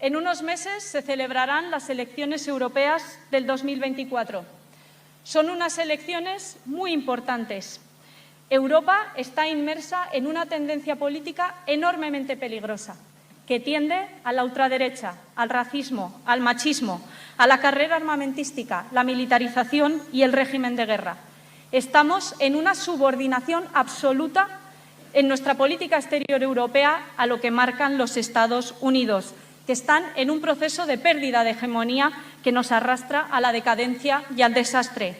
En unos meses se celebrarán las elecciones europeas del 2024. Son unas elecciones muy importantes. Europa está inmersa en una tendencia política enormemente peligrosa, que tiende a la ultraderecha, al racismo, al machismo, a la carrera armamentística, la militarización y el régimen de guerra. Estamos en una subordinación absoluta en nuestra política exterior europea a lo que marcan los Estados Unidos, que están en un proceso de pérdida de hegemonía que nos arrastra a la decadencia y al desastre.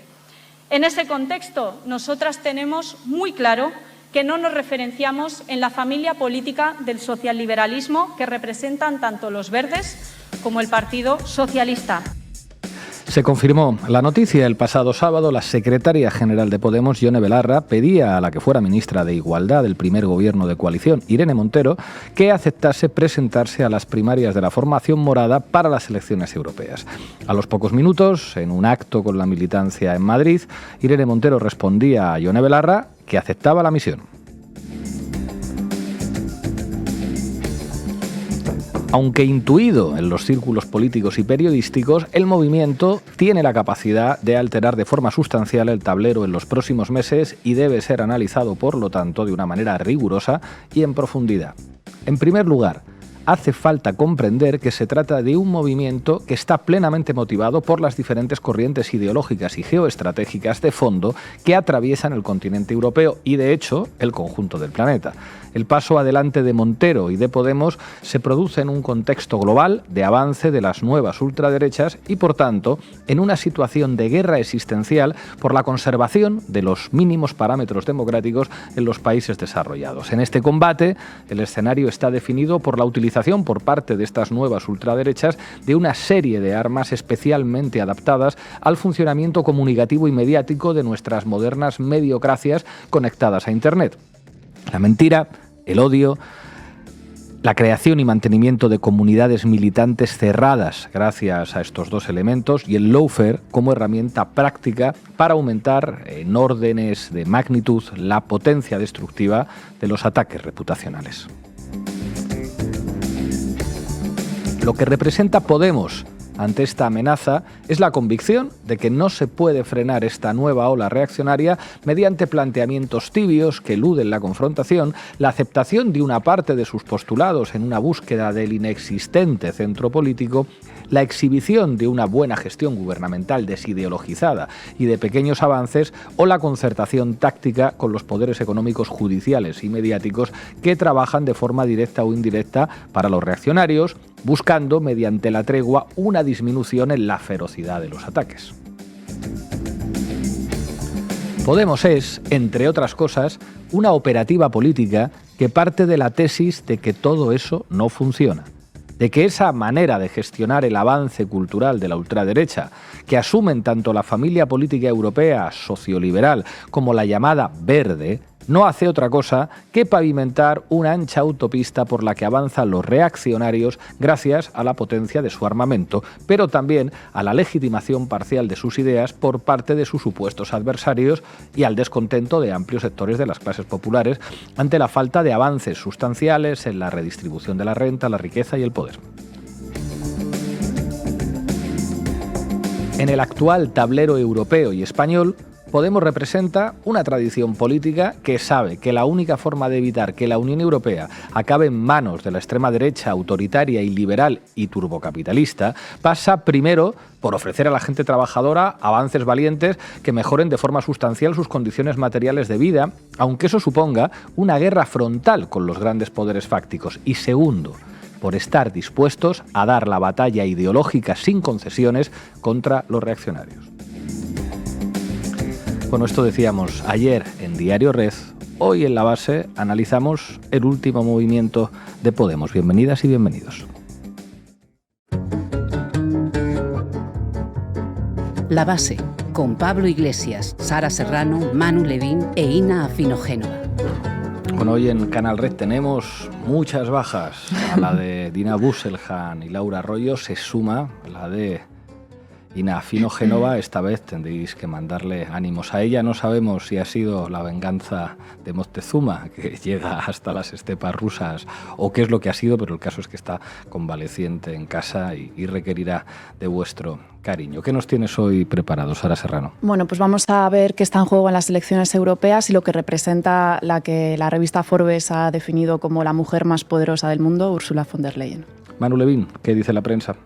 En ese contexto, nosotras tenemos muy claro que no nos referenciamos en la familia política del socialliberalismo que representan tanto los Verdes como el Partido Socialista. Se confirmó la noticia el pasado sábado. La secretaria general de Podemos, Ione Belarra, pedía a la que fuera ministra de Igualdad del primer gobierno de coalición, Irene Montero, que aceptase presentarse a las primarias de la formación morada para las elecciones europeas. A los pocos minutos, en un acto con la militancia en Madrid, Irene Montero respondía a Ione Belarra que aceptaba la misión. Aunque intuido en los círculos políticos y periodísticos, el movimiento tiene la capacidad de alterar de forma sustancial el tablero en los próximos meses y debe ser analizado, por lo tanto, de una manera rigurosa y en profundidad. En primer lugar, hace falta comprender que se trata de un movimiento que está plenamente motivado por las diferentes corrientes ideológicas y geoestratégicas de fondo que atraviesan el continente europeo y, de hecho, el conjunto del planeta. El paso adelante de Montero y de Podemos se produce en un contexto global de avance de las nuevas ultraderechas y, por tanto, en una situación de guerra existencial por la conservación de los mínimos parámetros democráticos en los países desarrollados. En este combate, el escenario está definido por la utilización por parte de estas nuevas ultraderechas de una serie de armas especialmente adaptadas al funcionamiento comunicativo y mediático de nuestras modernas mediocracias conectadas a Internet. La mentira, el odio, la creación y mantenimiento de comunidades militantes cerradas gracias a estos dos elementos y el lawfare como herramienta práctica para aumentar en órdenes de magnitud la potencia destructiva de los ataques reputacionales. Lo que representa Podemos ante esta amenaza es la convicción de que no se puede frenar esta nueva ola reaccionaria mediante planteamientos tibios que eluden la confrontación, la aceptación de una parte de sus postulados en una búsqueda del inexistente centro político, la exhibición de una buena gestión gubernamental desideologizada y de pequeños avances o la concertación táctica con los poderes económicos judiciales y mediáticos que trabajan de forma directa o indirecta para los reaccionarios, buscando, mediante la tregua, una disminución en la ferocidad de los ataques. Podemos es, entre otras cosas, una operativa política que parte de la tesis de que todo eso no funciona, de que esa manera de gestionar el avance cultural de la ultraderecha, que asumen tanto la familia política europea socioliberal como la llamada verde, no hace otra cosa que pavimentar una ancha autopista por la que avanzan los reaccionarios gracias a la potencia de su armamento, pero también a la legitimación parcial de sus ideas por parte de sus supuestos adversarios y al descontento de amplios sectores de las clases populares ante la falta de avances sustanciales en la redistribución de la renta, la riqueza y el poder. En el actual tablero europeo y español, Podemos representa una tradición política que sabe que la única forma de evitar que la Unión Europea acabe en manos de la extrema derecha autoritaria y liberal y turbocapitalista pasa primero por ofrecer a la gente trabajadora avances valientes que mejoren de forma sustancial sus condiciones materiales de vida, aunque eso suponga una guerra frontal con los grandes poderes fácticos. Y segundo, por estar dispuestos a dar la batalla ideológica sin concesiones contra los reaccionarios. Bueno, esto decíamos ayer en Diario Red, hoy en La Base analizamos el último movimiento de Podemos. Bienvenidas y bienvenidos. La Base, con Pablo Iglesias, Sara Serrano, Manu Levín e Ina Afinogénova. Bueno, hoy en Canal Red tenemos muchas bajas. A la de Dina Busseljan y Laura Arroyo se suma la de Ina Afinogenova, esta vez tendréis que mandarle ánimos a ella. No sabemos si ha sido la venganza de Moctezuma, que llega hasta las estepas rusas, o qué es lo que ha sido, pero el caso es que está convaleciente en casa y requerirá de vuestro cariño. ¿Qué nos tienes hoy preparado, Sara Serrano? Bueno, pues vamos a ver qué está en juego en las elecciones europeas y lo que representa la que la revista Forbes ha definido como la mujer más poderosa del mundo, Ursula von der Leyen. Manu Levín, ¿qué dice la prensa?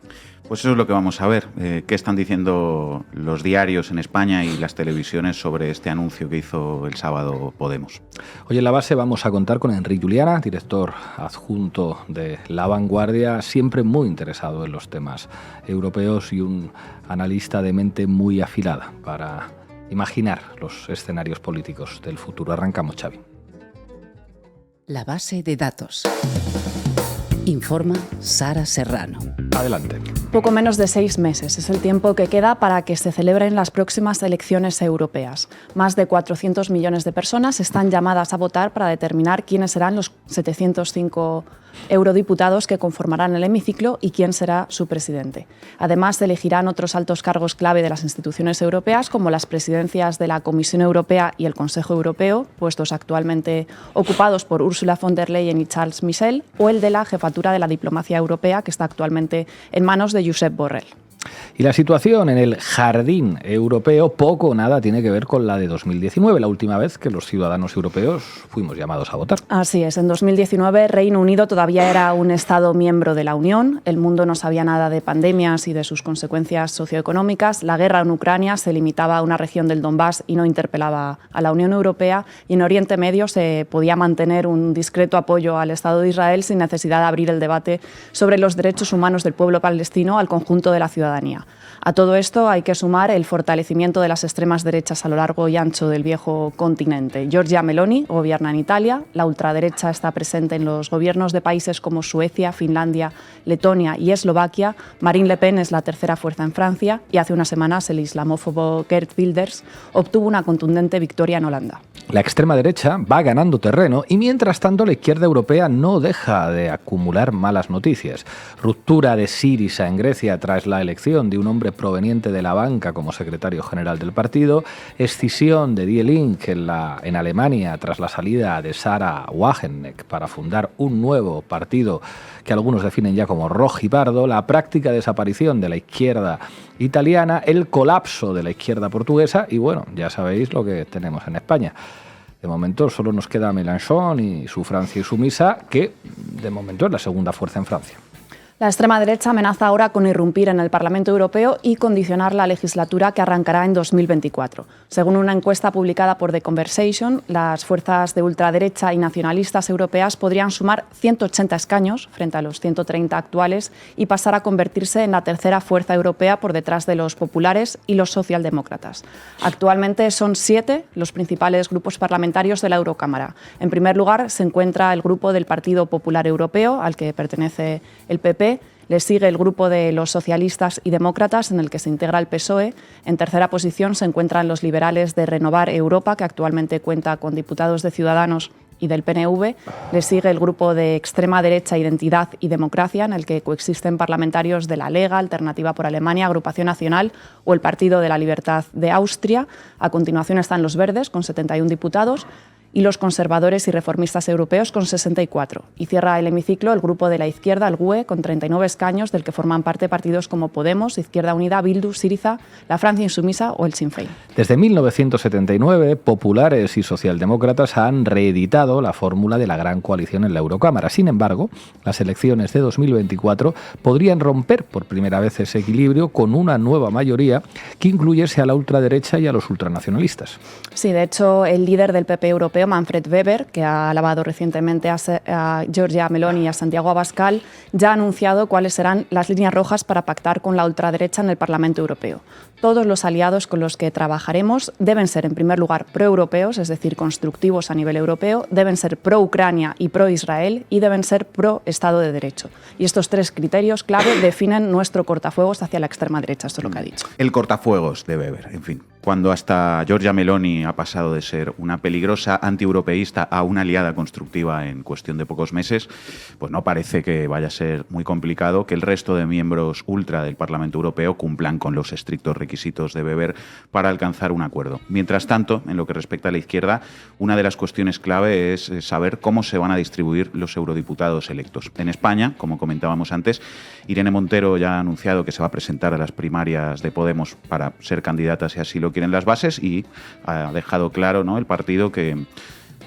Pues eso es lo que vamos a ver. ¿Qué están diciendo los diarios en España y las televisiones sobre este anuncio que hizo el sábado Podemos? Hoy en La Base vamos a contar con Enric Juliana, director adjunto de La Vanguardia, siempre muy interesado en los temas europeos y un analista de mente muy afilada para imaginar los escenarios políticos del futuro. Arrancamos, Xavi. La base de datos. Informa Sara Serrano. Adelante. Poco menos de 6 meses es el tiempo que queda para que se celebren las próximas elecciones europeas. Más de 400 millones de personas están llamadas a votar para determinar quiénes serán los 705 eurodiputados que conformarán el hemiciclo y quién será su presidente. Además, se elegirán otros altos cargos clave de las instituciones europeas, como las presidencias de la Comisión Europea y el Consejo Europeo, puestos actualmente ocupados por Ursula von der Leyen y Charles Michel, o el de la jefatura de la diplomacia europea, que está actualmente en manos de Josep Borrell. Y la situación en el jardín europeo poco o nada tiene que ver con la de 2019, la última vez que los ciudadanos europeos fuimos llamados a votar. Así es, en 2019 Reino Unido todavía era un Estado miembro de la Unión, el mundo no sabía nada de pandemias y de sus consecuencias socioeconómicas, la guerra en Ucrania se limitaba a una región del Donbass y no interpelaba a la Unión Europea, y en Oriente Medio se podía mantener un discreto apoyo al Estado de Israel sin necesidad de abrir el debate sobre los derechos humanos del pueblo palestino al conjunto de la ciudadanía. A todo esto hay que sumar el fortalecimiento de las extremas derechas a lo largo y ancho del viejo continente. Giorgia Meloni gobierna en Italia, la ultraderecha está presente en los gobiernos de países como Suecia, Finlandia, Letonia y Eslovaquia, Marine Le Pen es la tercera fuerza en Francia y hace unas semanas el islamófobo Geert Wilders obtuvo una contundente victoria en Holanda. La extrema derecha va ganando terreno y mientras tanto la izquierda europea no deja de acumular malas noticias. Ruptura de Syriza en Grecia tras la elección de un hombre proveniente de la banca como secretario general del partido, escisión de Die Linke en Alemania tras la salida de Sarah Wagenknecht para fundar un nuevo partido que algunos definen ya como rojipardo, la práctica desaparición de la izquierda italiana, el colapso de la izquierda portuguesa y bueno, ya sabéis lo que tenemos en España. De momento solo nos queda Mélenchon y su Francia insumisa, que de momento es la segunda fuerza en Francia. La extrema derecha amenaza ahora con irrumpir en el Parlamento Europeo y condicionar la legislatura que arrancará en 2024. Según una encuesta publicada por The Conversation, las fuerzas de ultraderecha y nacionalistas europeas podrían sumar 180 escaños frente a los 130 actuales y pasar a convertirse en la tercera fuerza europea por detrás de los populares y los socialdemócratas. Actualmente son 7 los principales grupos parlamentarios de la Eurocámara. En primer lugar se encuentra el grupo del Partido Popular Europeo, al que pertenece el PP. Le sigue el grupo de los socialistas y demócratas, en el que se integra el PSOE. En tercera posición se encuentran los liberales de Renovar Europa, que actualmente cuenta con diputados de Ciudadanos y del PNV. Le sigue el grupo de extrema derecha Identidad y Democracia, en el que coexisten parlamentarios de la Lega, Alternativa por Alemania, Agrupación Nacional o el Partido de la Libertad de Austria. A continuación están los Verdes, con 71 diputados. Y los conservadores y reformistas europeos con 64. Y cierra el hemiciclo el grupo de la izquierda, el GUE, con 39 escaños, del que forman parte partidos como Podemos, Izquierda Unida, Bildu, Syriza, la Francia Insumisa o el Sinn Féin. Desde 1979, populares y socialdemócratas han reeditado la fórmula de la gran coalición en la Eurocámara. Sin embargo, las elecciones de 2024 podrían romper por primera vez ese equilibrio con una nueva mayoría que incluyese a la ultraderecha y a los ultranacionalistas. Sí, de hecho, el líder del PP europeo, Manfred Weber, que ha alabado recientemente a Giorgia Meloni y a Santiago Abascal, ya ha anunciado cuáles serán las líneas rojas para pactar con la ultraderecha en el Parlamento Europeo. Todos los aliados con los que trabajaremos deben ser, en primer lugar, pro-europeos, es decir, constructivos a nivel europeo, deben ser pro-Ucrania y pro-Israel y deben ser pro-Estado de Derecho. Y estos 3 criterios clave definen nuestro cortafuegos hacia la extrema derecha, esto es lo que ha dicho. El cortafuegos de Weber, en fin. cuando hasta Giorgia Meloni ha pasado de ser una peligrosa antieuropeísta a una aliada constructiva en cuestión de pocos meses, pues no parece que vaya a ser muy complicado que el resto de miembros ultra del Parlamento Europeo cumplan con los estrictos requisitos de Weber para alcanzar un acuerdo. Mientras tanto, en lo que respecta a la izquierda, una de las cuestiones clave es saber cómo se van a distribuir los eurodiputados electos. En España, como comentábamos antes, Irene Montero ya ha anunciado que se va a presentar a las primarias de Podemos para ser candidata, si así lo quieren las bases, y ha dejado claro, ¿no?, el partido que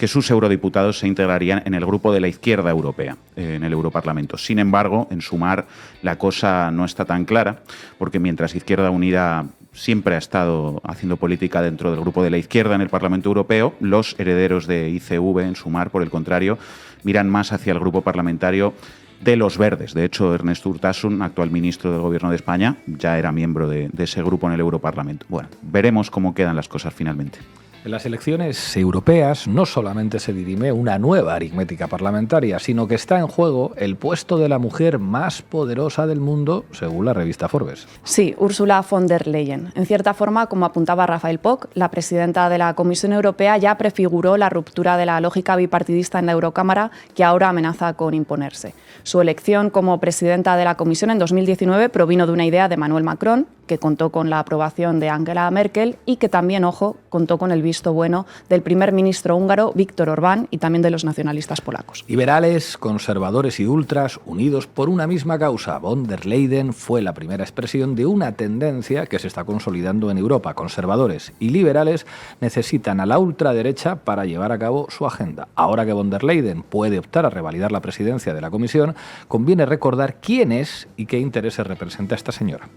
sus eurodiputados se integrarían en el grupo de la izquierda europea, en el Europarlamento. Sin embargo, en Sumar la cosa no está tan clara, porque mientras Izquierda Unida siempre ha estado haciendo política dentro del grupo de la izquierda en el Parlamento Europeo, los herederos de ICV en Sumar, por el contrario, miran más hacia el grupo parlamentario de los Verdes. De hecho, Ernest Urtasun, actual ministro del Gobierno de España, ya era miembro de ese grupo en el Europarlamento. Bueno, veremos cómo quedan las cosas finalmente. En las elecciones europeas no solamente se dirime una nueva aritmética parlamentaria, sino que está en juego el puesto de la mujer más poderosa del mundo, según la revista Forbes. Sí, Ursula von der Leyen. En cierta forma, como apuntaba Rafael Poch, la presidenta de la Comisión Europea ya prefiguró la ruptura de la lógica bipartidista en la Eurocámara, que ahora amenaza con imponerse. Su elección como presidenta de la Comisión en 2019 provino de una idea de Emmanuel Macron, que contó con la aprobación de Angela Merkel y que también, ojo, contó con el visto bueno del primer ministro húngaro Viktor Orbán y también de los nacionalistas polacos. Liberales, conservadores y ultras unidos por una misma causa. Von der Leyen fue la primera expresión de una tendencia que se está consolidando en Europa. Conservadores y liberales necesitan a la ultraderecha para llevar a cabo su agenda. Ahora que von der Leyen puede optar a revalidar la presidencia de la Comisión, conviene recordar quién es y qué intereses representa esta señora.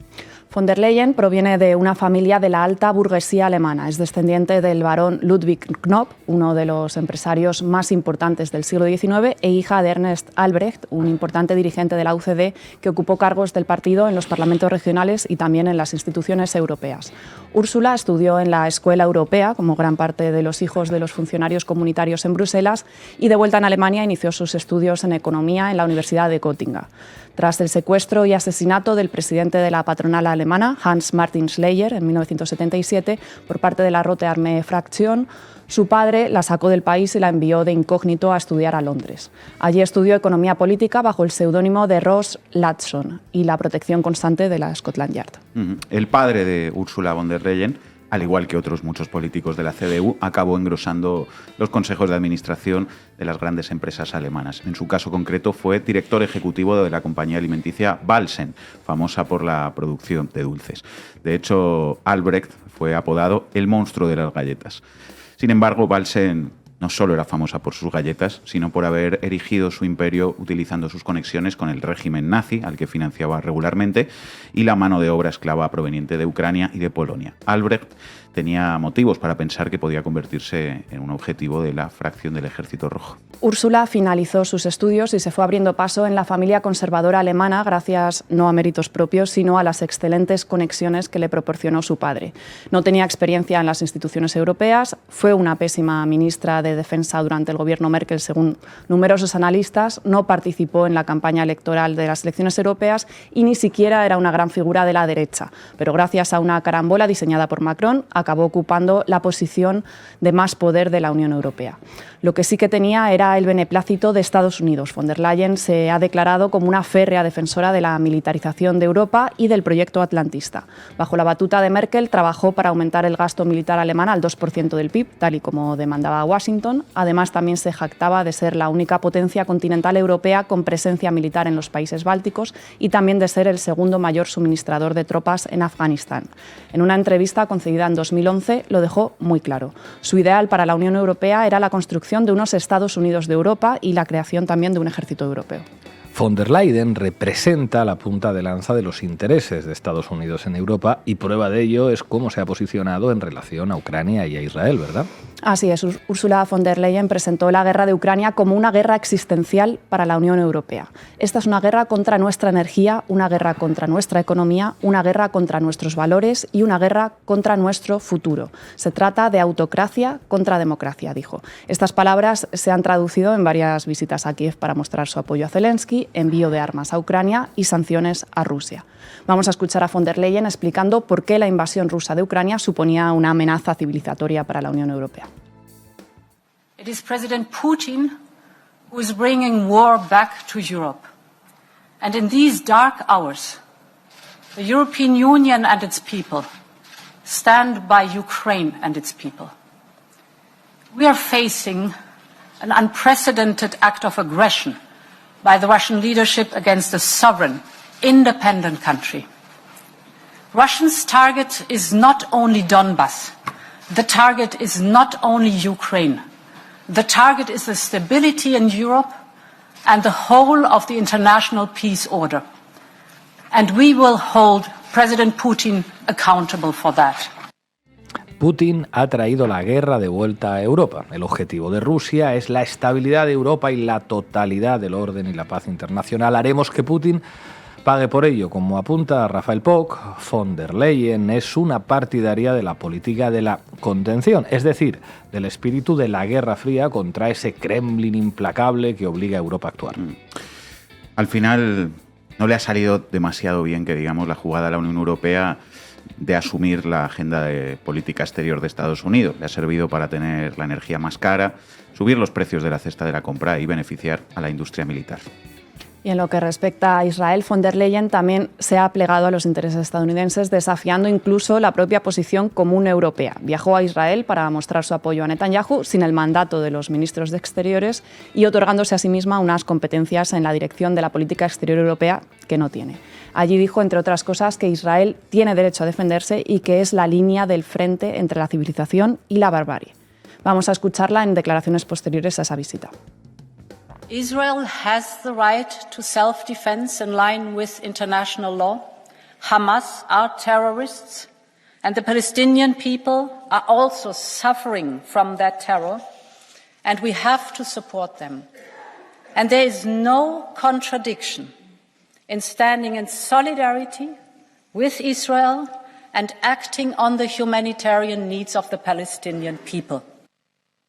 Von der Leyen proviene de una familia de la alta burguesía alemana. Es descendiente del barón Ludwig Knopp, uno de los empresarios más importantes del siglo XIX, e hija de Ernst Albrecht, un importante dirigente de la UCD que ocupó cargos del partido en los parlamentos regionales y también en las instituciones europeas. Úrsula estudió en la Escuela Europea, como gran parte de los hijos de los funcionarios comunitarios en Bruselas, y de vuelta en Alemania inició sus estudios en economía en la Universidad de Göttingen. Tras el secuestro y asesinato del presidente de la patronal alemana, Hans-Martin Schleyer, en 1977, por parte de la Rote Armee Fraktion, su padre la sacó del país y la envió de incógnito a estudiar a Londres. Allí estudió economía política bajo el seudónimo de Ross Latson y la protección constante de la Scotland Yard. El padre de Ursula von der Leyen, al igual que otros muchos políticos de la CDU, acabó engrosando los consejos de administración de las grandes empresas alemanas. En su caso concreto fue director ejecutivo de la compañía alimenticia Balsen, famosa por la producción de dulces. De hecho, Albrecht fue apodado el monstruo de las galletas. Sin embargo, Balsen no solo era famosa por sus galletas, sino por haber erigido su imperio utilizando sus conexiones con el régimen nazi, al que financiaba regularmente, y la mano de obra esclava proveniente de Ucrania y de Polonia. Albrecht tenía motivos para pensar que podía convertirse en un objetivo de la fracción del Ejército Rojo. Úrsula finalizó sus estudios y se fue abriendo paso en la familia conservadora alemana gracias no a méritos propios, sino a las excelentes conexiones que le proporcionó su padre. No tenía experiencia en las instituciones europeas, fue una pésima ministra de Defensa durante el gobierno Merkel, según numerosos analistas, no participó en la campaña electoral de las elecciones europeas y ni siquiera era una gran figura de la derecha. Pero gracias a una carambola diseñada por Macron, acabó ocupando la posición de más poder de la Unión Europea. Lo que sí que tenía era el beneplácito de Estados Unidos. Von der Leyen se ha declarado como una férrea defensora de la militarización de Europa y del proyecto atlantista. Bajo la batuta de Merkel trabajó para aumentar el gasto militar alemán al 2% del PIB, tal y como demandaba Washington. Además, también se jactaba de ser la única potencia continental europea con presencia militar en los países bálticos y también de ser el segundo mayor suministrador de tropas en Afganistán. En una entrevista concedida en 2011 lo dejó muy claro. Su ideal para la Unión Europea era la construcción de unos Estados Unidos de Europa y la creación también de un ejército europeo. Von der Leyen representa la punta de lanza de los intereses de Estados Unidos en Europa y prueba de ello es cómo se ha posicionado en relación a Ucrania y a Israel, ¿verdad? Así es, Ursula von der Leyen presentó la guerra de Ucrania como una guerra existencial para la Unión Europea. Esta es una guerra contra nuestra energía, una guerra contra nuestra economía, una guerra contra nuestros valores y una guerra contra nuestro futuro. Se trata de autocracia contra democracia, dijo. Estas palabras se han traducido en varias visitas a Kiev para mostrar su apoyo a Zelensky, envío de armas a Ucrania y sanciones a Rusia. Vamos a escuchar a von der Leyen explicando por qué la invasión rusa de Ucrania suponía una amenaza civilizatoria para la Unión Europea. It is President Putin who is bringing war back to Europe. And in these dark hours, the European Union and its people stand by Ukraine and its people. We are facing an unprecedented act of aggression by the Russian leadership against a sovereign, independent country. Russia's target is not only Donbas. The target is not only Ukraine. The target is the stability in Europe and the whole of the international peace order. And we will hold President Putin accountable for that. Putin ha traído la guerra de vuelta a Europa. El objetivo de Rusia es la estabilidad de Europa y la totalidad del orden y la paz internacional. Haremos que Putin pague por ello. Como apunta Rafael Poch, von der Leyen es una partidaria de la política de la contención, es decir, del espíritu de la Guerra Fría contra ese Kremlin implacable que obliga a Europa a actuar. Al final no le ha salido demasiado bien, que digamos, la jugada a la Unión Europea de asumir la agenda de política exterior de Estados Unidos. Le ha servido para tener la energía más cara, subir los precios de la cesta de la compra y beneficiar a la industria militar. Y en lo que respecta a Israel, von der Leyen también se ha plegado a los intereses estadounidenses, desafiando incluso la propia posición común europea. Viajó a Israel para mostrar su apoyo a Netanyahu sin el mandato de los ministros de Exteriores y otorgándose a sí misma unas competencias en la dirección de la política exterior europea que no tiene. Allí dijo, entre otras cosas, que Israel tiene derecho a defenderse y que es la línea del frente entre la civilización y la barbarie. Vamos a escucharla en declaraciones posteriores a esa visita. Israel has the right to self-defense in line with international law. Hamas are terrorists, and the Palestinian people are also suffering from that terror, and we have to support them. And there is no contradiction in standing in solidarity with Israel and acting on the humanitarian needs of the Palestinian people.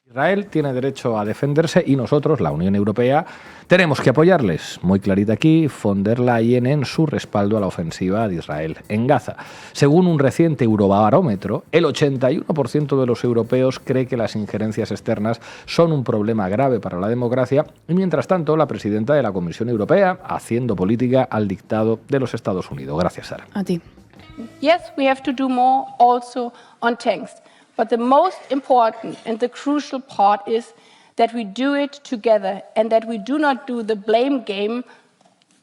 Israel tiene derecho a defenderse y nosotros, la Unión Europea, tenemos que apoyarles. Muy clarita aquí von der Leyen en su respaldo a la ofensiva de Israel en Gaza. Según un reciente Eurobarómetro, el 81% de los europeos cree que las injerencias externas son un problema grave para la democracia y, mientras tanto, la presidenta de la Comisión Europea haciendo política al dictado de los Estados Unidos. Gracias, Sara. A ti. Yes, we have to do more also on tanks. But the most important and the crucial part is that we do it together and that we do not do the blame game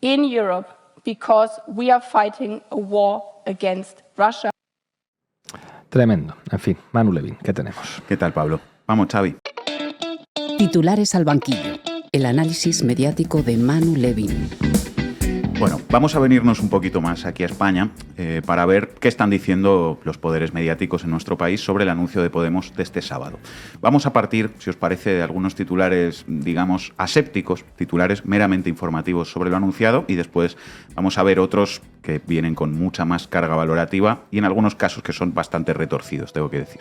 in Europe because we are fighting a war against Russia. Tremendo. En fin, Manu Levin, ¿qué tenemos? ¿Qué tal, Pablo? Vamos, Xavi. Titulares al banquillo. El análisis mediático de Manu Levin. Bueno, vamos a venirnos un poquito más aquí a España para ver qué están diciendo los poderes mediáticos en nuestro país sobre el anuncio de Podemos de este sábado. Vamos a partir, si os parece, de algunos titulares, digamos, asépticos, titulares meramente informativos sobre lo anunciado, y después vamos a ver otros que vienen con mucha más carga valorativa y en algunos casos que son bastante retorcidos, tengo que decir.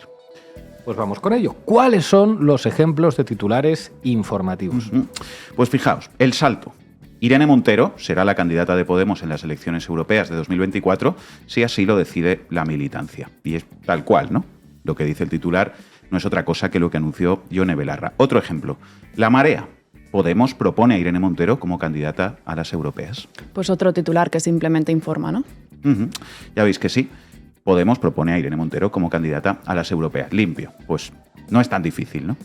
Pues vamos con ello. ¿Cuáles son los ejemplos de titulares informativos? Pues fijaos, El Salto. Irene Montero será la candidata de Podemos en las elecciones europeas de 2024 si así lo decide la militancia. Y es tal cual, ¿no? Lo que dice el titular no es otra cosa que lo que anunció Ione Belarra. Otro ejemplo, La Marea. Podemos propone a Irene Montero como candidata a las europeas. Pues otro titular que simplemente informa, ¿no? Ya veis que sí. Podemos propone a Irene Montero como candidata a las europeas. Limpio. Pues no es tan difícil, ¿no?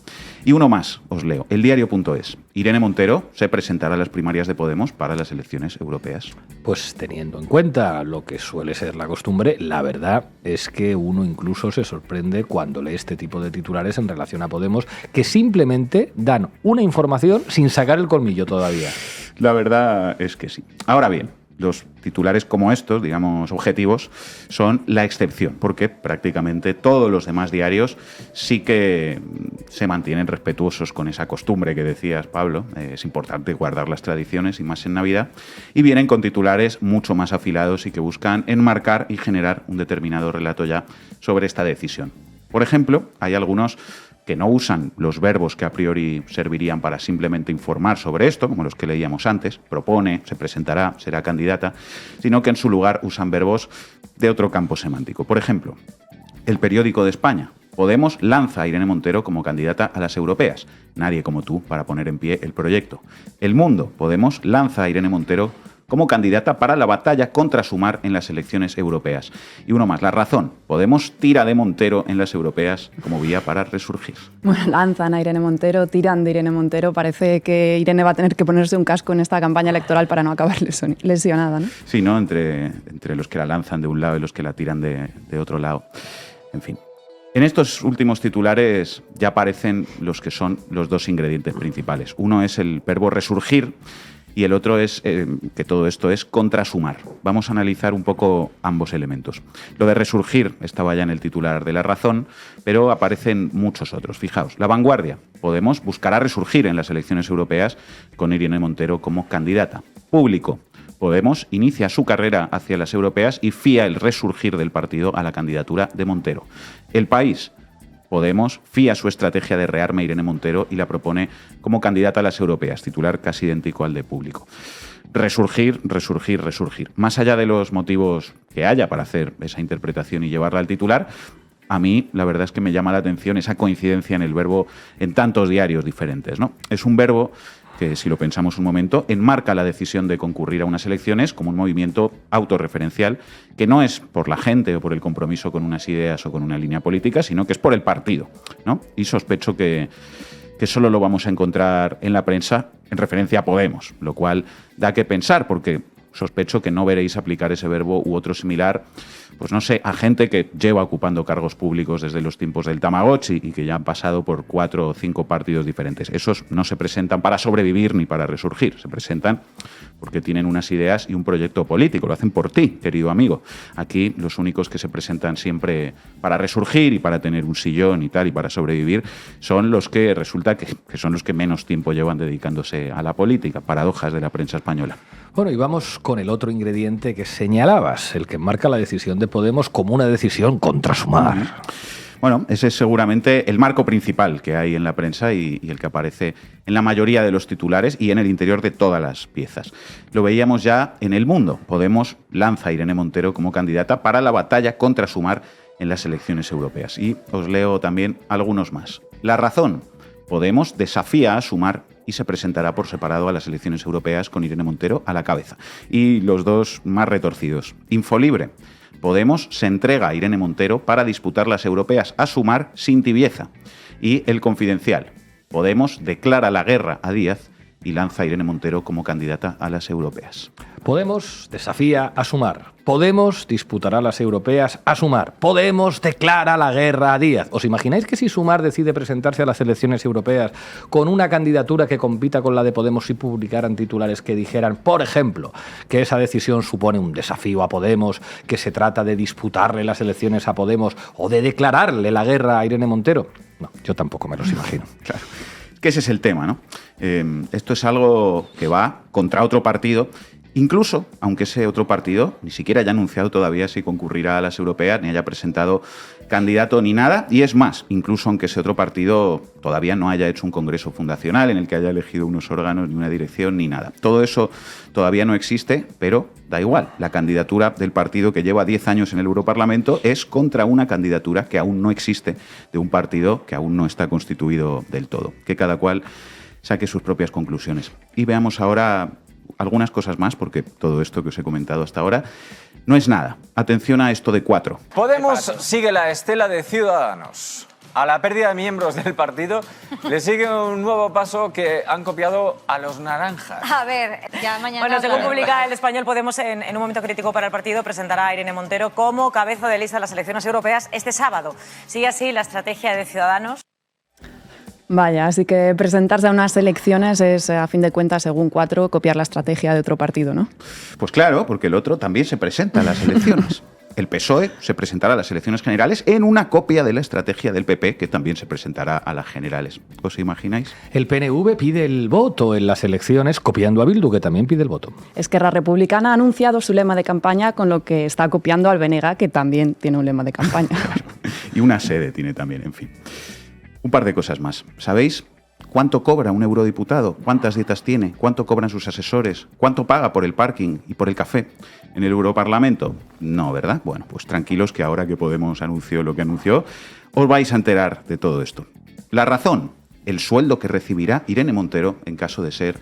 Y uno más, os leo. Eldiario.es. Irene Montero se presentará a las primarias de Podemos para las elecciones europeas. Pues teniendo en cuenta lo que suele ser la costumbre, la verdad es que uno incluso se sorprende cuando lee este tipo de titulares en relación a Podemos, que simplemente dan una información sin sacar el colmillo todavía. La verdad es que sí. Ahora bien, los titulares como estos, digamos, objetivos, son la excepción, porque prácticamente todos los demás diarios sí que se mantienen respetuosos con esa costumbre que decías, Pablo. Es importante guardar las tradiciones y más en Navidad, y vienen con titulares mucho más afilados y que buscan enmarcar y generar un determinado relato ya sobre esta decisión. Por ejemplo, hay algunos que no usan los verbos que a priori servirían para simplemente informar sobre esto, como los que leíamos antes, propone, se presentará, será candidata, sino que en su lugar usan verbos de otro campo semántico. Por ejemplo, El Periódico de España. Podemos lanza a Irene Montero como candidata a las europeas. Nadie como tú para poner en pie el proyecto. El Mundo. Podemos lanza a Irene Montero como candidata para la batalla contra Sumar en las elecciones europeas. Y uno más, La Razón. Podemos tira de Montero en las europeas como vía para resurgir. Bueno, lanzan a Irene Montero, tiran de Irene Montero. Parece que Irene va a tener que ponerse un casco en esta campaña electoral para no acabar lesionada, ¿no? Sí, ¿no? Entre los que la lanzan de un lado y los que la tiran de otro lado. En fin. En estos últimos titulares ya aparecen los que son los dos ingredientes principales. Uno es el verbo resurgir, y el otro es que todo esto es contrasumar. Vamos a analizar un poco ambos elementos. Lo de resurgir estaba ya en el titular de La Razón, pero aparecen muchos otros. Fijaos, La Vanguardia. Podemos buscará resurgir en las elecciones europeas con Irene Montero como candidata. Público. Podemos inicia su carrera hacia las europeas y fía el resurgir del partido a la candidatura de Montero. El País. Podemos fía su estrategia de rearme a Irene Montero y la propone como candidata a las europeas, titular casi idéntico al de Público. Resurgir, resurgir, resurgir. Más allá de los motivos que haya para hacer esa interpretación y llevarla al titular, a mí la verdad es que me llama la atención esa coincidencia en el verbo en tantos diarios diferentes, ¿no? Es un verbo que, si lo pensamos un momento, enmarca la decisión de concurrir a unas elecciones como un movimiento autorreferencial que no es por la gente o por el compromiso con unas ideas o con una línea política, sino que es por el partido, ¿no? Y sospecho que solo lo vamos a encontrar en la prensa en referencia a Podemos, lo cual da que pensar, porque sospecho que no veréis aplicar ese verbo u otro similar, pues no sé, a gente que lleva ocupando cargos públicos desde los tiempos del Tamagotchi y que ya han pasado por 4 o 5 partidos diferentes. Esos no se presentan para sobrevivir ni para resurgir, se presentan porque tienen unas ideas y un proyecto político, lo hacen por ti, querido amigo. Aquí los únicos que se presentan siempre para resurgir y para tener un sillón y tal y para sobrevivir son los que resulta que son los que menos tiempo llevan dedicándose a la política, paradojas de la prensa española. Bueno, y vamos con el otro ingrediente que señalabas, el que marca la decisión de Podemos como una decisión contra Sumar. Bueno, ese es seguramente el marco principal que hay en la prensa y el que aparece en la mayoría de los titulares y en el interior de todas las piezas. Lo veíamos ya en El Mundo. Podemos lanza a Irene Montero como candidata para la batalla contra Sumar en las elecciones europeas. Y os leo también algunos más. La Razón. Podemos desafía a Sumar y se presentará por separado a las elecciones europeas con Irene Montero a la cabeza. Y los dos más retorcidos. Infolibre. Podemos se entrega a Irene Montero para disputar las europeas a Sumar sin tibieza. Y El Confidencial. Podemos declara la guerra a Díaz y lanza a Irene Montero como candidata a las europeas. Podemos desafía a Sumar. Podemos disputará las europeas a Sumar. Podemos declara la guerra a Díaz. ¿Os imagináis que si Sumar decide presentarse a las elecciones europeas con una candidatura que compita con la de Podemos y publicaran titulares que dijeran, por ejemplo, que esa decisión supone un desafío a Podemos, que se trata de disputarle las elecciones a Podemos o de declararle la guerra a Irene Montero? No, yo tampoco me los imagino. Claro. Que ese es el tema, ¿no? Esto es algo que va contra otro partido, incluso aunque ese otro partido ni siquiera haya anunciado todavía si concurrirá a las europeas, ni haya presentado candidato ni nada, y es más, incluso aunque ese otro partido todavía no haya hecho un congreso fundacional en el que haya elegido unos órganos, ni una dirección, ni nada. Todo eso todavía no existe, pero da igual. La candidatura del partido que lleva 10 años en el Europarlamento es contra una candidatura que aún no existe, de un partido que aún no está constituido del todo. Que cada cual saque sus propias conclusiones. Y veamos ahora algunas cosas más, porque todo esto que os he comentado hasta ahora no es nada. Atención a esto de 4. Podemos sigue la estela de Ciudadanos. A la pérdida de miembros del partido le sigue un nuevo paso que han copiado a los naranjas. A ver, ya mañana... Bueno, según publica El Español, Podemos, en un momento crítico para el partido, presentará a Irene Montero como cabeza de lista de las elecciones europeas este sábado. Sigue así la estrategia de Ciudadanos. Vaya, así que presentarse a unas elecciones es, a fin de cuentas, según Cuatro, copiar la estrategia de otro partido, ¿no? Pues claro, porque el otro también se presenta a las elecciones. El PSOE se presentará a las elecciones generales en una copia de la estrategia del PP, que también se presentará a las generales. ¿Os imagináis? El PNV pide el voto en las elecciones, copiando a Bildu, que también pide el voto. Esquerra Republicana ha anunciado su lema de campaña, con lo que está copiando al BNG, que también tiene un lema de campaña. Y una sede tiene también, en fin. Un par de cosas más. ¿Sabéis cuánto cobra un eurodiputado? ¿Cuántas dietas tiene? ¿Cuánto cobran sus asesores? ¿Cuánto paga por el parking y por el café en el Europarlamento? No, ¿verdad? Bueno, pues tranquilos, que ahora que Podemos anunció lo que anunció, os vais a enterar de todo esto. La razón, el sueldo que recibirá Irene Montero en caso de ser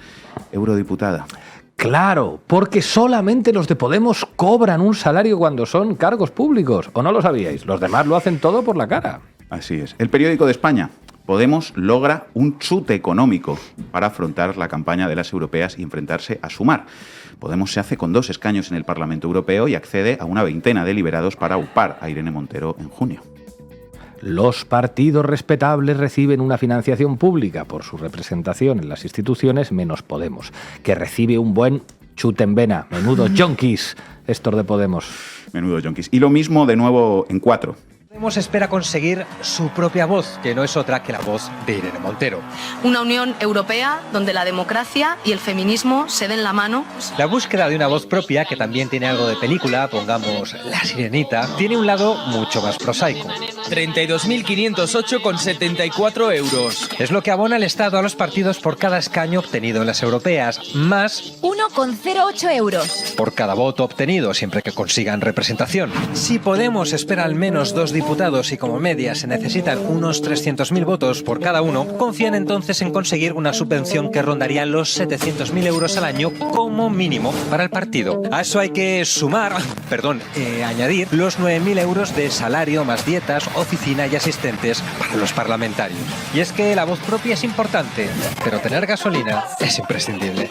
eurodiputada. Claro, porque solamente los de Podemos cobran un salario cuando son cargos públicos. ¿O no lo sabíais? Los demás lo hacen todo por la cara. Así es. El Periódico de España. Podemos logra un chute económico para afrontar la campaña de las europeas y enfrentarse a Sumar. Podemos se hace con 2 escaños en el Parlamento Europeo y accede a una veintena de liberados para upar a Irene Montero en junio. Los partidos respetables reciben una financiación pública por su representación en las instituciones, menos Podemos, que recibe un buen chute en vena. Menudo yonkis, estos de Podemos. Menudo yonkis. Y lo mismo de nuevo en Cuatro. Podemos espera conseguir su propia voz, que no es otra que la voz de Irene Montero. Una Unión Europea donde la democracia y el feminismo se den la mano. La búsqueda de una voz propia, que también tiene algo de película, pongamos La Sirenita, tiene un lado mucho más prosaico. 32.508,74 euros. Es lo que abona el Estado a los partidos por cada escaño obtenido en las europeas, más 1,08 euros por cada voto obtenido, siempre que consigan representación. Si Podemos espera al menos 2 diputados y como media se necesitan unos 300.000 votos por cada uno, confían entonces en conseguir una subvención que rondaría los 700.000 euros al año como mínimo para el partido. A eso hay que añadir los 9.000 euros de salario más dietas, oficina y asistentes para los parlamentarios. Y es que la voz propia es importante, pero tener gasolina es imprescindible.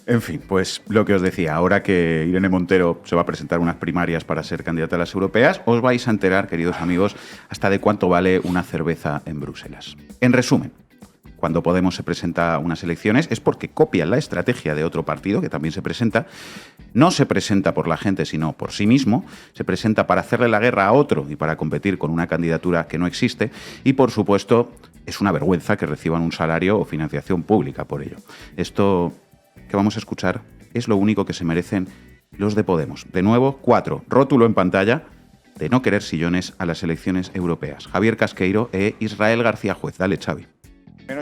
En fin, pues lo que os decía, ahora que Irene Montero se va a presentar unas primarias para ser candidata a las europeas, os vais a enterar, queridos amigos, hasta de cuánto vale una cerveza en Bruselas. En resumen, cuando Podemos se presenta a unas elecciones es porque copia la estrategia de otro partido que también se presenta. No se presenta por la gente, sino por sí mismo. Se presenta para hacerle la guerra a otro y para competir con una candidatura que no existe. Y, por supuesto, es una vergüenza que reciban un salario o financiación pública por ello. Esto que vamos a escuchar es lo único que se merecen los de Podemos. De nuevo, 4, rótulo en pantalla, de no querer sillones a las elecciones europeas. Javier Casqueiro e Israel García Juez. Dale, Xavi.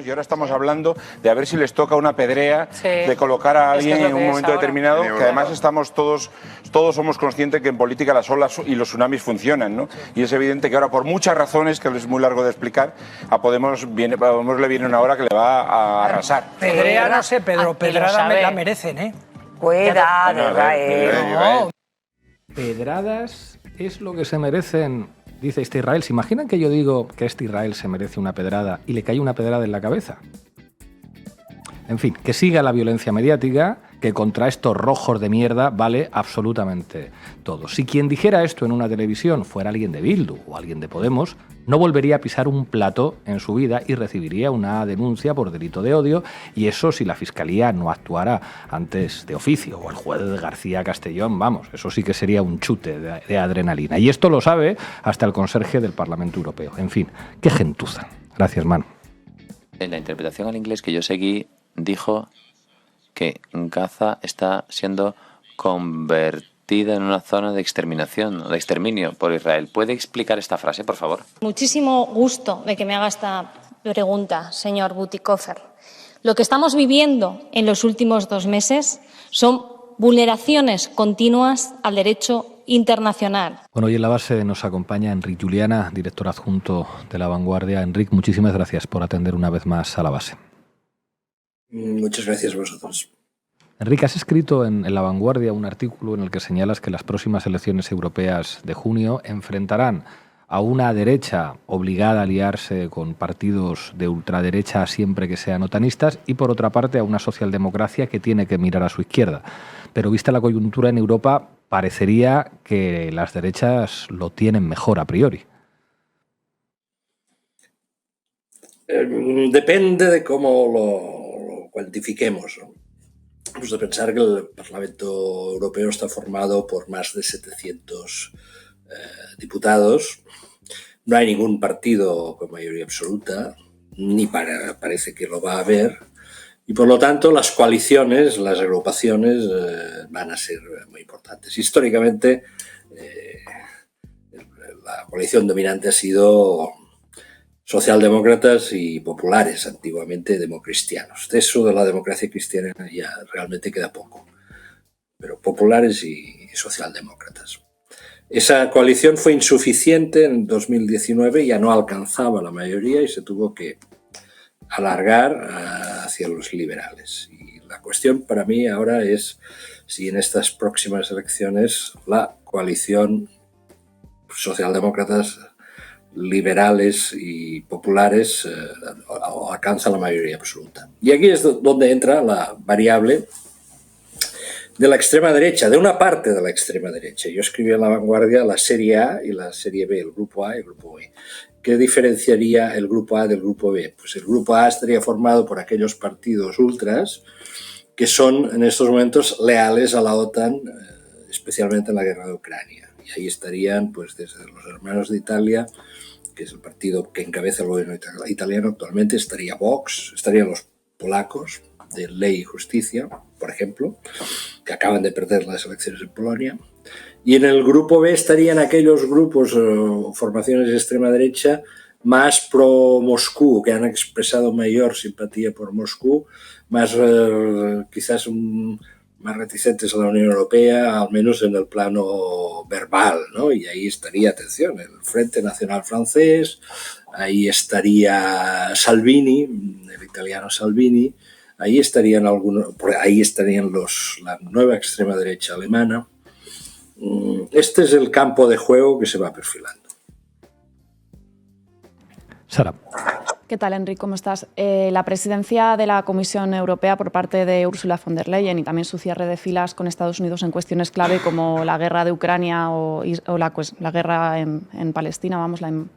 Y ahora estamos hablando de a ver si les toca una pedrea, de colocar a alguien en un momento determinado, que además estamos todos somos conscientes que en política las olas y los tsunamis funcionan, ¿no? Y es evidente que ahora, por muchas razones, que es muy largo de explicar, a Podemos le viene una hora que le va a arrasar. Pedrea no sé, Pedro, pedrada la merecen, ¿eh? Cuidado, Pedradas es lo que se merecen. Dice este Israel, ¿se imaginan que yo digo que este Israel se merece una pedrada y le cae una pedrada en la cabeza? En fin, que siga la violencia mediática, que contra estos rojos de mierda vale absolutamente todo. Si quien dijera esto en una televisión fuera alguien de Bildu o alguien de Podemos, no volvería a pisar un plato en su vida y recibiría una denuncia por delito de odio, y eso si la Fiscalía no actuara antes de oficio, o el juez García Castellón, vamos, eso sí que sería un chute de adrenalina. Y esto lo sabe hasta el conserje del Parlamento Europeo. En fin, qué gentuza. Gracias, Manu. En la interpretación al inglés que yo seguí, dijo que Gaza está siendo convertida en una zona de exterminación, de exterminio por Israel. ¿Puede explicar esta frase, por favor? Muchísimo gusto de que me haga esta pregunta, señor Bütikofer. Lo que estamos viviendo en los últimos 2 meses son vulneraciones continuas al derecho internacional. Bueno, hoy en la base nos acompaña Enric Juliana, director adjunto de La Vanguardia. Enric, muchísimas gracias por atender una vez más a la base. Muchas gracias a vosotros. Enrique, has escrito en La Vanguardia un artículo en el que señalas que las próximas elecciones europeas de junio enfrentarán a una derecha obligada a aliarse con partidos de ultraderecha siempre que sean otanistas y, por otra parte, a una socialdemocracia que tiene que mirar a su izquierda. Pero vista la coyuntura en Europa, parecería que las derechas lo tienen mejor a priori. Depende de cómo lo cuantifiquemos, ¿no? Hemos de pensar que el Parlamento Europeo está formado por más de 700 diputados. No hay ningún partido con mayoría absoluta, ni parece que lo va a haber. Y por lo tanto las coaliciones, las agrupaciones van a ser muy importantes. Históricamente la coalición dominante ha sido socialdemócratas y populares, antiguamente democristianos. De eso de la democracia cristiana ya realmente queda poco, pero populares y socialdemócratas. Esa coalición fue insuficiente en 2019, ya no alcanzaba la mayoría y se tuvo que alargar hacia los liberales. Y la cuestión para mí ahora es si en estas próximas elecciones la coalición socialdemócratas, liberales y populares alcanza la mayoría absoluta. Y aquí es donde entra la variable de la extrema derecha, de una parte de la extrema derecha. Yo escribí en La Vanguardia la serie A y la serie B, el grupo A y el grupo B. ¿Qué diferenciaría el grupo A del grupo B? Pues el grupo A estaría formado por aquellos partidos ultras que son en estos momentos leales a la OTAN, especialmente en la guerra de Ucrania. Y ahí estarían pues desde los Hermanos de Italia, que es el partido que encabeza el gobierno italiano actualmente, estaría Vox, estarían los polacos de Ley y Justicia, por ejemplo, que acaban de perder las elecciones en Polonia. Y en el grupo B estarían aquellos grupos o formaciones de extrema derecha más pro Moscú, que han expresado mayor simpatía por Moscú, más quizás más reticentes a la Unión Europea, al menos en el plano verbal, ¿no? Y ahí estaría, atención, el Frente Nacional francés, ahí estaría Salvini, el italiano Salvini, ahí estarían la nueva extrema derecha alemana. Este es el campo de juego que se va perfilando. Sara. ¿Qué tal, Enrique? ¿Cómo estás? La presidencia de la Comisión Europea por parte de Ursula von der Leyen y también su cierre de filas con Estados Unidos en cuestiones clave como la guerra de Ucrania o la guerra en Palestina,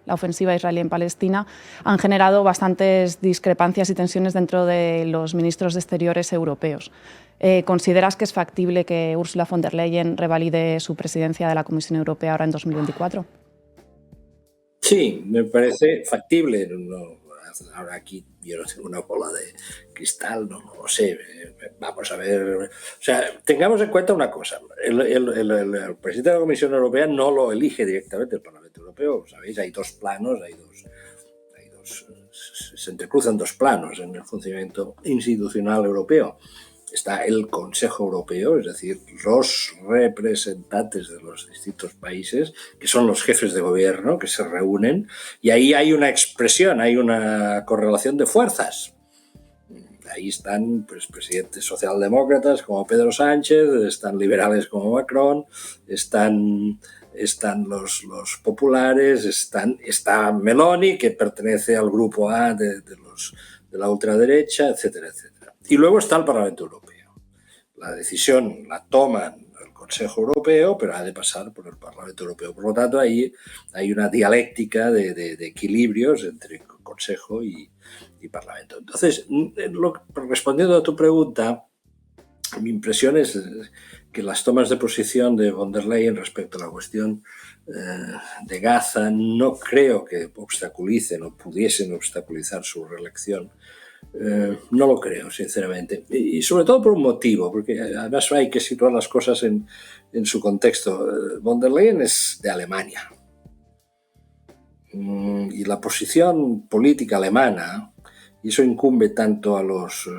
la ofensiva israelí en Palestina, han generado bastantes discrepancias y tensiones dentro de los ministros de Exteriores europeos. ¿Consideras que es factible que Ursula von der Leyen revalide su presidencia de la Comisión Europea ahora en 2024? Sí, me parece factible. Ahora aquí yo no tengo una bola de cristal, no lo sé. Vamos a ver. O sea, tengamos en cuenta una cosa. El presidente de la Comisión Europea no lo elige directamente el Parlamento Europeo. ¿Sabéis? Hay dos planos, se entrecruzan dos planos en el funcionamiento institucional europeo. Está el Consejo Europeo, es decir, los representantes de los distintos países, que son los jefes de gobierno, que se reúnen, y ahí hay una expresión, hay una correlación de fuerzas. Ahí están pues, presidentes socialdemócratas como Pedro Sánchez, están liberales como Macron, están los populares, está Meloni, que pertenece al grupo A de la ultraderecha, etcétera, etcétera. Y luego está el Parlamento Europeo. La decisión la toman el Consejo Europeo, pero ha de pasar por el Parlamento Europeo. Por lo tanto, ahí hay una dialéctica de equilibrios entre Consejo y Parlamento. Entonces, respondiendo a tu pregunta, mi impresión es que las tomas de posición de von der Leyen respecto a la cuestión de Gaza no creo que obstaculicen o pudiesen obstaculizar su reelección. No lo creo, sinceramente. Y sobre todo por un motivo, porque además hay que situar las cosas en su contexto. Von der Leyen es de Alemania. Y la posición política alemana, y eso incumbe tanto a los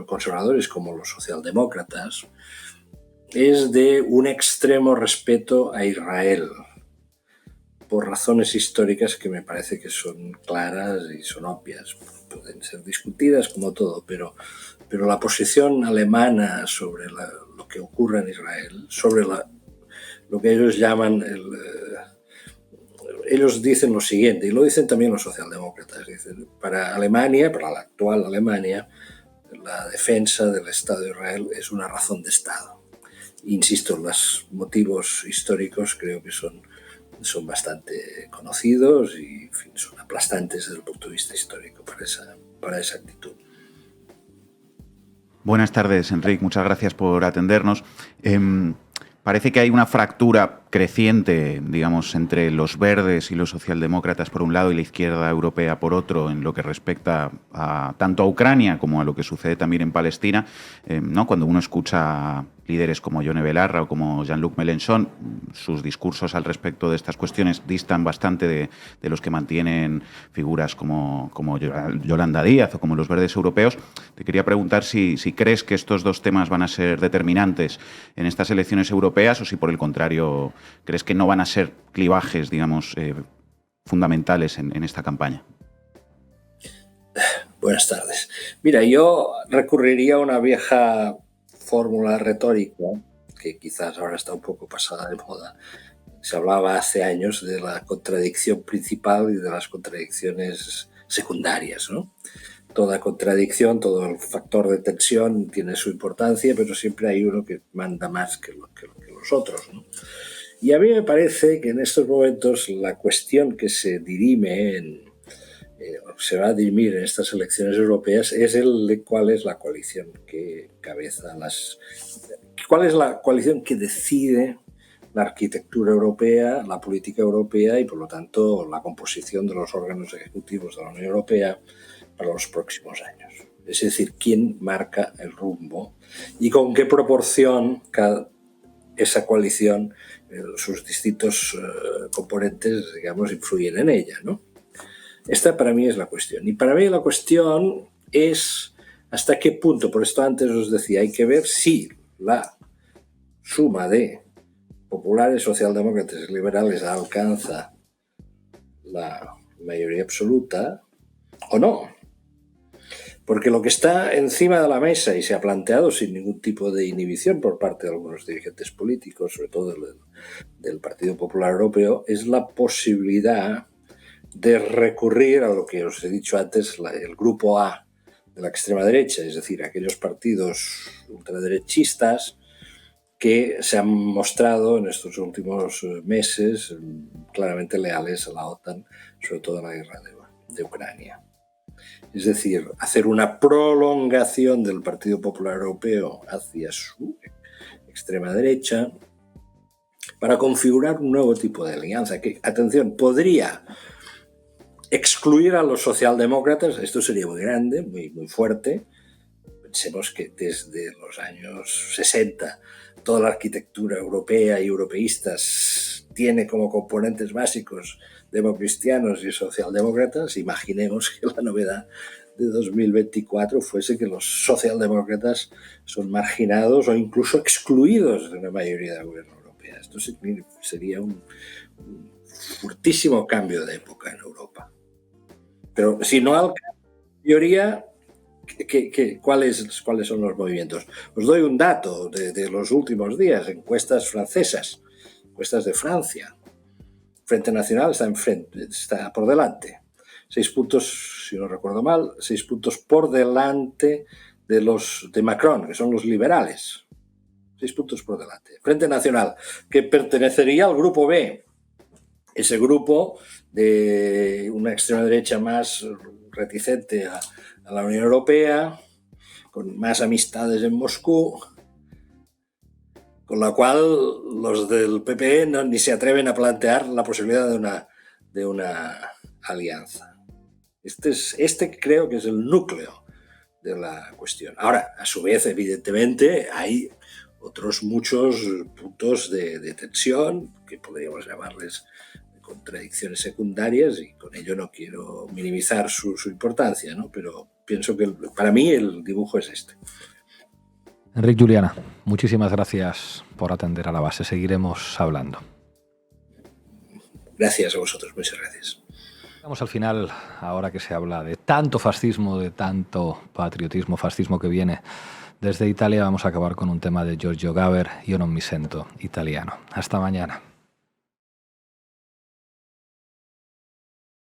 conservadores como a los socialdemócratas, es de un extremo respeto a Israel, por razones históricas que me parece que son claras y son obvias. Pueden ser discutidas como todo, pero la posición alemana sobre lo que ocurre en Israel, sobre lo que ellos llaman ellos dicen lo siguiente, y lo dicen también los socialdemócratas, dicen, para Alemania, para la actual Alemania, la defensa del Estado de Israel es una razón de Estado. Insisto, los motivos históricos creo que son son bastante conocidos y en fin, son aplastantes desde el punto de vista histórico para esa actitud. Buenas tardes, Enric. Muchas gracias por atendernos. Parece que hay una fractura creciente, digamos, entre los verdes y los socialdemócratas por un lado y la izquierda europea por otro, en lo que respecta tanto a Ucrania como a lo que sucede también en Palestina, ¿no? Cuando uno escucha a líderes como Yone Belarra o como Jean-Luc Mélenchon, sus discursos al respecto de estas cuestiones distan bastante de los que mantienen figuras como Yolanda Díaz o como los verdes europeos. Te quería preguntar si crees que estos dos temas van a ser determinantes en estas elecciones europeas o si, por el contrario, crees que no van a ser clivajes, digamos, fundamentales en esta campaña. Buenas tardes. Mira, yo recurriría a una vieja fórmula retórica que quizás ahora está un poco pasada de moda. Se hablaba hace años de la contradicción principal y de las contradicciones secundarias, ¿no? Toda contradicción, todo el factor de tensión tiene su importancia, pero siempre hay uno que manda más que los otros, ¿no? Y a mí me parece que en estos momentos la cuestión que se dirime se va a dirimir en estas elecciones europeas es el de cuál es la coalición que cabeza cuál es la coalición que decide la arquitectura europea, la política europea y por lo tanto la composición de los órganos ejecutivos de la Unión Europea para los próximos años. Es decir, quién marca el rumbo y con qué proporción esa coalición, sus distintos componentes, digamos, influyen en ella, ¿no? Esta para mí es la cuestión. Y para mí la cuestión es hasta qué punto, por esto antes os decía, hay que ver si la suma de populares, socialdemócratas y liberales alcanza la mayoría absoluta o no. Porque lo que está encima de la mesa y se ha planteado sin ningún tipo de inhibición por parte de algunos dirigentes políticos, sobre todo del Partido Popular Europeo, es la posibilidad de recurrir a lo que os he dicho antes, el grupo A de la extrema derecha, es decir, aquellos partidos ultraderechistas que se han mostrado en estos últimos meses claramente leales a la OTAN, sobre todo en la guerra de Ucrania. Es decir, hacer una prolongación del Partido Popular Europeo hacia su extrema derecha para configurar un nuevo tipo de alianza que, atención, podría excluir a los socialdemócratas. Esto sería muy grande, muy fuerte. Pensemos que desde los años 60 toda la arquitectura europea y europeístas tiene como componentes básicos democristianos y socialdemócratas. Imaginemos que la novedad de 2024 fuese que los socialdemócratas son marginados o incluso excluidos de una mayoría de la Unión Europea. Esto sería un fortísimo cambio de época en Europa. Pero si no alcanza la mayoría, ¿cuáles son los movimientos? Os doy un dato de los últimos días, encuestas francesas, encuestas de Francia. Frente Nacional está por delante. 6 puntos, si no recuerdo mal, 6 puntos por delante de Macron, que son los liberales. 6 puntos por delante. Frente Nacional, que pertenecería al grupo B. Ese grupo de una extrema derecha más reticente a la Unión Europea, con más amistades en Moscú, con la cual los del PPE ni se atreven a plantear la posibilidad de una alianza. Este creo que es el núcleo de la cuestión. Ahora, a su vez, evidentemente, hay otros muchos puntos de tensión, que podríamos llamarles contradicciones secundarias, y con ello no quiero minimizar su importancia, ¿no? Pero pienso que para mí el dibujo es este. Enric Juliana, muchísimas gracias por atender a la base. Seguiremos hablando. Gracias a vosotros, muchas gracias. Llegamos al final, ahora que se habla de tanto fascismo, de tanto patriotismo, fascismo que viene desde Italia. Vamos a acabar con un tema de Giorgio Gaber, Io non mi sento italiano. Hasta mañana.